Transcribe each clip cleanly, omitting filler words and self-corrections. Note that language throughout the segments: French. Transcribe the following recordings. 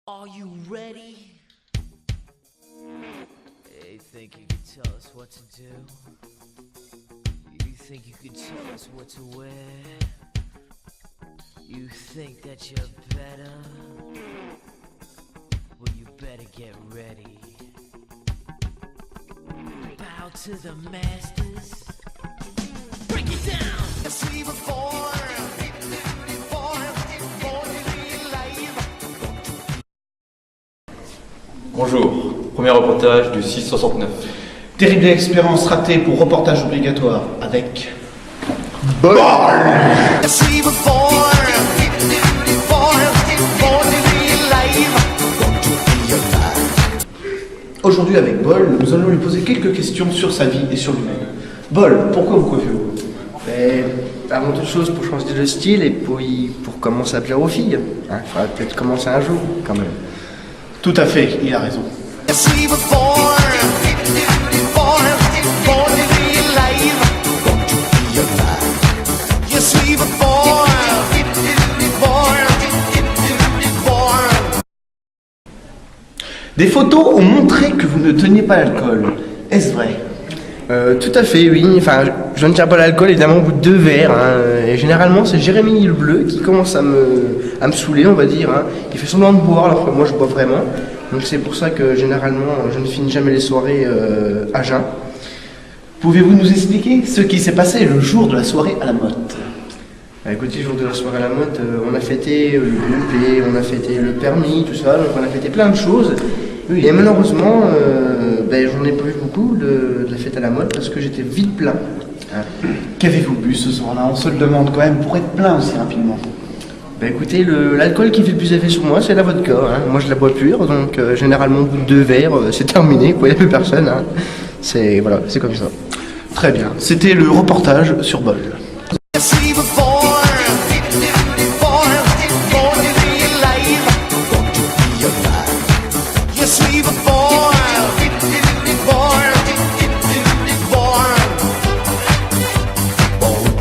Are you ready? Hey, think you can tell us what to do? You think you can tell us what to wear? You think that you're better? Well, you better get ready. Bow to the masters. Break it down! Yes, we were born to be alive. Bonjour, premier reportage du 669. Terrible expérience ratée pour reportage obligatoire avec Bol. Yes, we were born to be alive. Aujourd'hui avec Bol, nous allons lui poser quelques questions sur sa vie et sur lui-même. Bol, pourquoi vous coiffez-vous? Avant toute chose, pour changer de style et pour commencer à plaire aux filles. Il faudra peut-être commencer un jour, quand même. Tout à fait, il a raison. Yes, we were born to be alive. Yes, we were born. Des photos ont montré que vous ne teniez pas l'alcool. Est-ce vrai? Tout à fait, oui. Enfin, je ne tiens pas l'alcool, évidemment, au bout de 2 verres. Et généralement, c'est Jérémy le Bleu qui commence à me saouler, on va dire. Il fait semblant de boire, alors que moi, je bois vraiment. Donc c'est pour ça que, généralement, je ne finis jamais les soirées à jeun. Pouvez-vous nous expliquer ce qui s'est passé le jour de la soirée à la motte? Écoutez, le jour de la soirée à la motte, on a fêté le BEP, on a fêté le permis, tout ça. Donc on a fêté plein de choses. Oui. Et malheureusement, j'en ai pas eu beaucoup de la fête à la motte parce que j'étais vite plein. Qu'avez-vous bu ce soir-là? On se le demande quand même pour être plein aussi rapidement. Écoutez, l'alcool qui fait le plus effet sur moi, c'est la vodka. Moi, je la bois pure, donc généralement, au bout de 2 verres, c'est terminé, quoi. Il n'y a plus personne. C'est comme ça. Très bien, c'était le reportage sur Bol. Yes, we were born to be alive. Yes, we were born.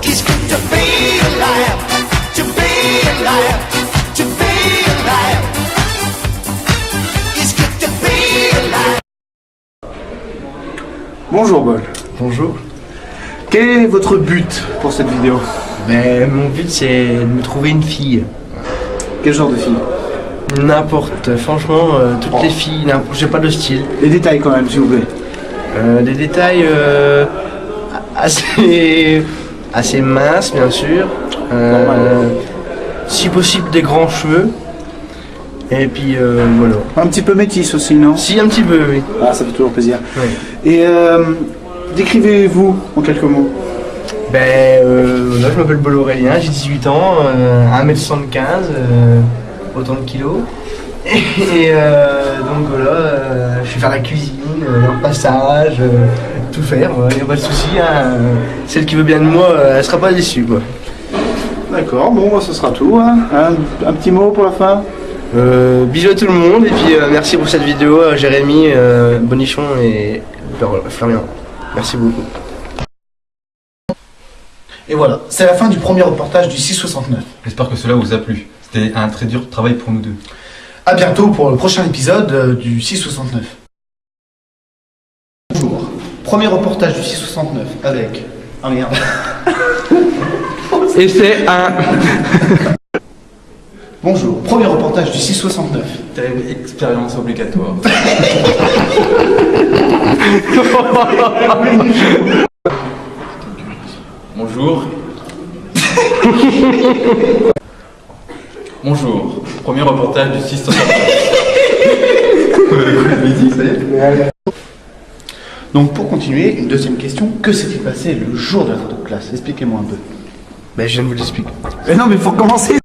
It's good to be alive, to be alive, to be alive. It's good to be alive. Bonjour Bol. Bonjour. Quel est votre but pour cette vidéo? Mon but, c'est de me trouver une fille. Quel genre de fille? N'importe. Franchement, toutes les filles, j'ai pas de style. Les détails quand même, s'il vous plaît. Des détails assez minces, bien sûr. Si possible, des grands cheveux. Et puis voilà. Un petit peu métisse aussi, non? Si, un petit peu, oui. Ah, ça fait toujours plaisir. Ouais. Et décrivez-vous en quelques mots. Là, je m'appelle Bol Aurélien, j'ai 18 ans, 1m75, autant de kilos. Et donc voilà, je vais faire la cuisine, le passage, tout faire, il n'y a pas de souci. Celle qui veut bien de moi, elle sera pas déçue, quoi. D'accord, bon, ce sera tout. Un petit mot pour la fin? Bisous à tout le monde et puis merci pour cette vidéo à Jérémy, Bonichon et Florian. Merci beaucoup. Et voilà, c'est la fin du premier reportage du 669. J'espère que cela vous a plu. C'était un très dur travail pour nous deux. A bientôt pour le prochain épisode du 669. Bonjour, premier reportage du 669 avec... Ah merde. Et c'est un... Bonjour, premier reportage du 669. Terrible expérience obligatoire. Bonjour. Bonjour, premier reportage du 669. Donc pour continuer, une deuxième question. Que s'est-il passé le jour de la photo de classe? Expliquez-moi un peu. Je viens de vous l'expliquer. Mais non, mais faut commencer.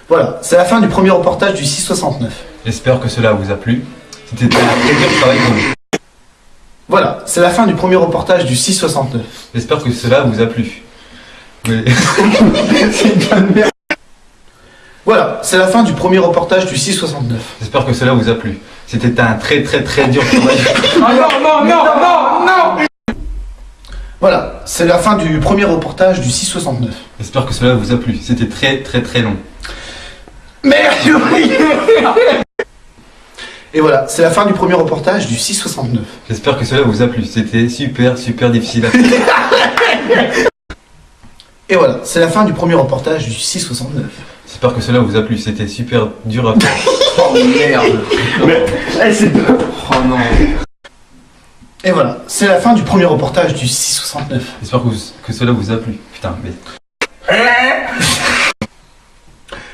Voilà, c'est la fin du premier reportage du 669. J'espère que cela vous a plu. C'était un très dur travail pour nous. Voilà, c'est la fin du premier reportage du 669. J'espère que cela vous a plu. Mais... C'est une bonne merde. Voilà, c'est la fin du premier reportage du 669. J'espère que cela vous a plu. C'était un très dur travail. Non. Voilà, c'est la fin du premier reportage du 669. J'espère que cela vous a plu. C'était très long. Merde. Et voilà, c'est la fin du premier reportage du 669. J'espère que cela vous a plu. C'était super difficile à faire. Et voilà, c'est la fin du premier reportage du 669. J'espère que cela vous a plu. C'était super dur à faire. Oh merde. Eh, c'est bon. Oh non. Et voilà, c'est la fin du premier reportage du 669. J'espère que cela vous a plu. Putain, mais...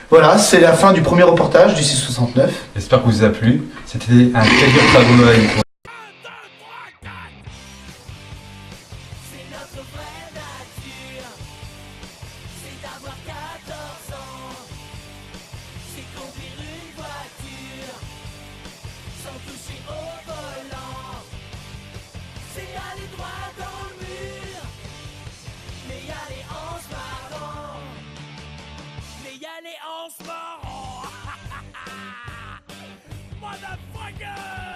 Voilà, c'est la fin du premier reportage du 669. J'espère que vous a plu. C'était un plaisir de travailler. C'est notre vraie nature. C'est d'avoir 14 ans. C'est conduire une voiture sans toucher au volant. C'est aller droit dans le mur, mais y a les hanches marrants. Mais y a les hanches marrants. Motherfucker!